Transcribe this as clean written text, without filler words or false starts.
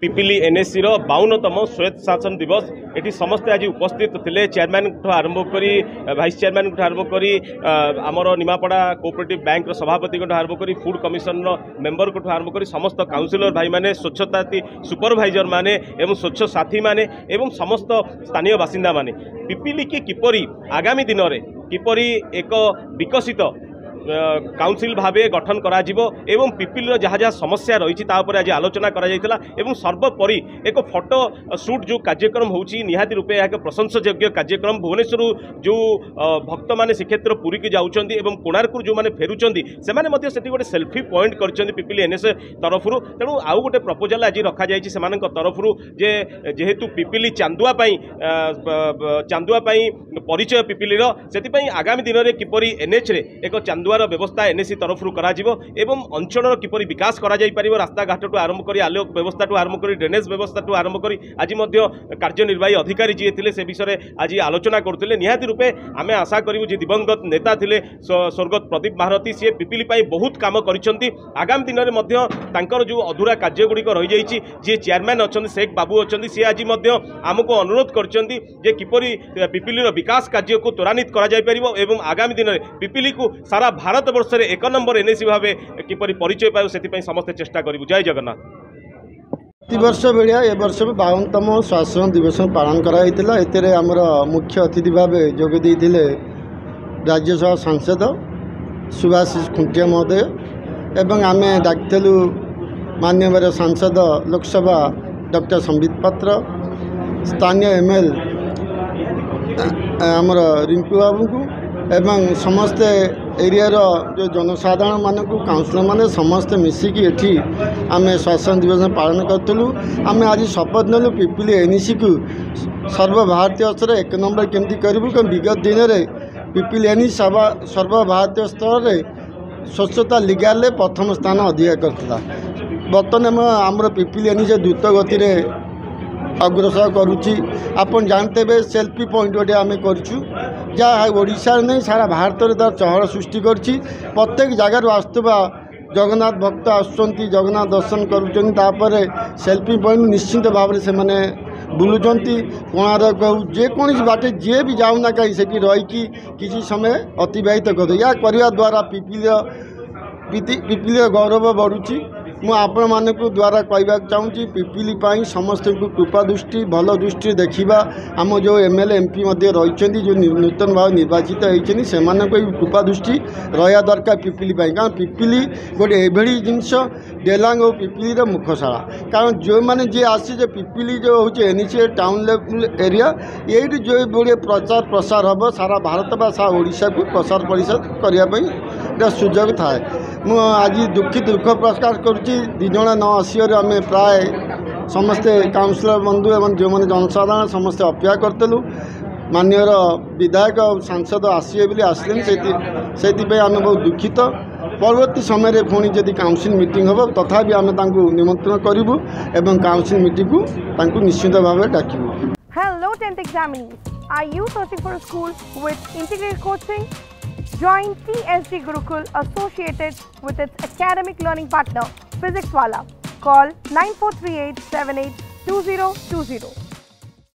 Pipili NSC 52तम श्वेत शासन दिवस एटी समस्ते आज उपस्थित थे चेयरमैन आरंभ करी भाइस चेयरमैन आरंभ करी आमर निमापड़ा कोऑपरेटिव बैंक सभापति आरंभ करी फूड कमिशन मेंबर को आरंभ करी समस्त काउंसिलर भाई माने स्वच्छता सुपरभाइजर माने एवं स्वच्छ साथी माने एवं समस्त स्थानीय बासिंदा माने पिपिली की किपरि आगामी दिन में किपरि एक विकसित काउंसिल भावे गठन करा जिवो एवं पिपिल जहाँ जहाँ समस्या रही आज आलोचना करा जायतिला एवं सर्वोपरि एक फोटो शूट जो कार्यक्रम होची निहाती रूपे एक प्रशंसयोग्य कार्यक्रम भुवनेश्वर जो भक्त माने श्रीक्षेत्र पुरी की जाउछंती एवं कोणार्क जो माने फेरुचंती से माने मध्य सेठी गोटे सेल्फी पॉइंट करछंती पिपिली एनएस तरफ तेणु आउ गोटे प्रपोजल आज रखा जायछि सेमानक तरफ जे जेहेतु पिपिली चांदुआ पई परिचय पिपिलीर सेति आगामी दिन में किपरि एनएच रे एक चांदुआ व्यवस्था एनएससी तरफ करा एवं अंचल किपरि विकास करा जाई परिबो रास्ता घाट आरंभ करी आलोक व्यवस्था आरंभ करी ड्रेनेज व्यवस्था आरंभ करी आज कार्यनिर्वाही अधिकारी जी थे से विषय आज आलोचना करते निहाती रूपे आमे आशा करूँ जे दिवंगत नेता थे स्वर्गत प्रदीप महारथी सी पिपिली बहुत काम करिसेंती आगामी दिन में जो अधूरा कार्यगुड़िक रही जाइए जी चेयरमैन अच्छा शेख बाबू अच्छा सी आज आमको अनुरोध करछंती जे किपरि पिपिलीर विकास कार्य को त्वरान्वित करा जाई परिबो एवं आगामी दिन में पिपिली को सारा भारत वर्ष में 1 नंबर एनएससी भाव किपरि परिचय पाऊ से समस्ते चेष्टा करूँ। जय जगन्नाथ। प्रतिवर्ष भाया ए वर्ष 52तम शासन दिवस पालन कराइला एते आमर मुख्य अतिथि भाव जोगदे राज्यसभा सांसद सुभाषिष खुंटिया महोदय एवं आम डाकिलु माननीय सांसद लोकसभा डॉक्टर संबित पात्र स्थानीय एमएल आमर रिंकू बाबू को एवं समस्ते एरियार जो जनसाधारण मानक काउंसिलर माने समस्ते मिसिकी एठी आमे शासन दिवस पालन करूँ। आमे आज शपथ नेलु पिपिली एनएससी को सर्वभारतीय स्तर 1 नंबर केमती करूँ कि विगत दिन में पिपिली एनएससी सर्वभारतीय स्तर में स्वच्छता लिगाल प्रथम स्थान अधिकार करता। बर्तमान आमर पिपिली एनएससी द्रुत गति अग्रसर करुच्ची आपन जानते बे सेल्फी पॉइंट गोटे आम करूँ जहाँ ओडिशा नहीं सारा भारत में तार चहल सृष्टि करछि प्रत्येक जगार आसुवा जगन्नाथ भक्त आसुँच जगन्नाथ दर्शन करुँपर सेल्फी पॉइंट निश्चिंत भाव से मैंने बुलुंट कोणार्क जेकोसी बाटे जी भी जाऊना कहीं से रहीकि किसी समय अतिवाहित कर या करने द्वारा पिपिली गौरव बढ़ुची। मु आपण मानक द्वारा कहवा चाहूँगी पिपिली समस्त को कृपा दृष्टि भल दृष्टि देखा आम जो एमएलए एमपी रही जो नूतन भाव निर्वाचित होती से कृपा दृष्टि रहा दरकार पिपिली कारण पिपिली गोटे एभली जिनस डेलांग और पिपिली मुखशाला कारण जो मैंने जी आसी पिपिली जो हूँ एनएससी टाउन लेवल एरिया ये जो बड़े प्रचार प्रसार हम सारा भारत बा सारा ओडिशा को प्रसार परिषद करने सुजोग थाए। मु आज दुखित दुख प्रकाश करुच्ची दिज न आसिवर आम प्राय समस्ते काउंसिलर बंधु एवं जो मैंने जनसाधारण समस्ते अपेक्षा करतेलु माननीय विधायक और सांसद आसवे बोली आसले से आम बहुत दुखित। परवर्ती समय पुणी जदि काउंसिल मीटिंग हम तथा आम निमंत्रण करूँ एवं काउंसिल मीटिंग को निश्चित भाव डाकू। Hello 10th examinees, are you searching for a school with integrated coaching? Join TSG Gurukul associated with its academic learning partner Physics Wala. Call 9438 782020.